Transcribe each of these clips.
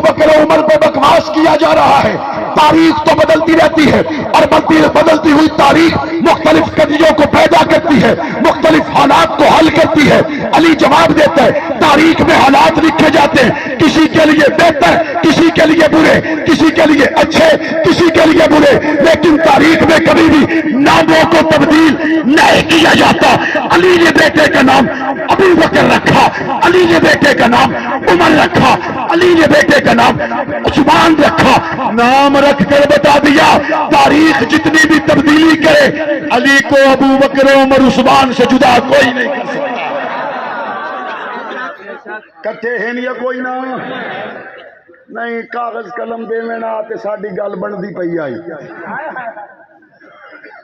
بکر و عمر پہ بکواس کیا جا رہا ہے. تاریخ تو بدلتی رہتی ہے اور بدلتی ہوئی تاریخ مختلف قضیوں کو پیدا کرتی ہے, مختلف حالات کو حل کرتی ہے. علی جواب دیتا ہے تاریخ میں حالات لکھے جاتے ہیں, کسی کے لیے بہتر, کسی کے لیے برے, کسی کے لیے اچھے, کسی کے لیے برے, لیکن تاریخ میں کبھی بھی ناموں کو تبدیل نہیں کیا جاتا. علی نے بیٹے کا نام ابو بکر رکھا, علی نے بیٹے کا نام عمر رکھا, علی نے بیٹے کا نام عثمان رکھا. نام رکھ کر بتا دیا تاریخ جتنی بھی تبدیلی کرے علی کو ابو بکر عمر عثمان سے جدا کوئی نہیں کر سکتا. کٹھے ہیں یا کوئی نہ نہیں. کاغذ قلم دے میں نہ تے ساڈی گل بندی پئی آئی.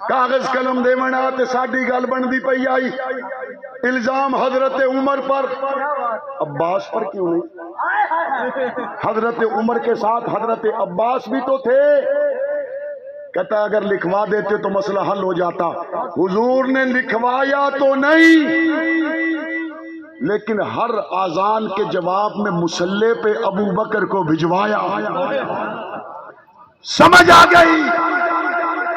کاغذ قلم دے میں نہ تے ساڈی گل بندی پئی آئی. الزام حضرت عمر پر, عباس پر کیوں نہیں؟ حضرت عمر کے ساتھ حضرت عباس بھی تو تھے. کہتا اگر لکھوا دیتے تو مسئلہ حل ہو جاتا. حضور نے لکھوایا تو نہیں, لیکن ہر آذان کے جواب میں مصلی پہ ابو بکر کو بھجوایا. سمجھ آ گئی؟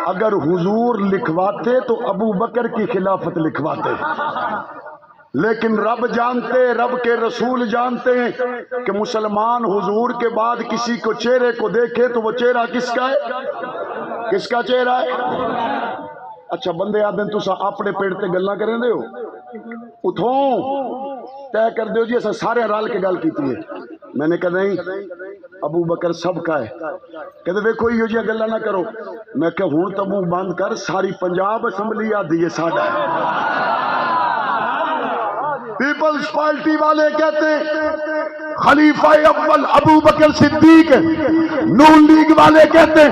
اگر حضور لکھواتے تو ابو بکر کی خلافت لکھواتے, لیکن رب جانتے, رب کے رسول جانتے ہیں کہ مسلمان حضور کے بعد کسی کو چہرے کو دیکھے تو وہ چہرہ کس کا ہے؟ کس کا چہرہ ہے؟ اچھا بندے آدھے تسا اپنے پیڑ تے گلاں کریں دے ہو, اتھوں طے کر دیو جی ایسا سارے رال کے گل کیتی ہے. میں نے کہا نہیں, ابو بکر سب کا ہے. کہتے دیکھو یہ جی گلاں نہ کرو. میں کہ ہوں تو منہ بند کر, ساری پنجاب اسمبلی آدھی ہے ساڈا ہے. پیپلز پارٹی والے کہتے خلیفہ اول ابو بکر صدیق, نون لیگ والے کہتے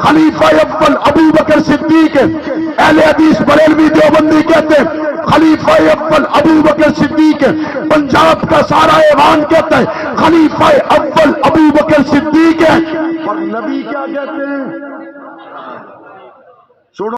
خلیفہ اول ابو بکر صدیق, اہل حدیث بریلوی دیوبندی کہتے خلیفہ اول ابو بکر صدیق, پنجاب کا سارا ایوان کہتا ہے خلیفہ اول ابو بکر صدیق ہے. اور نبی کیا کہتے ہیں؟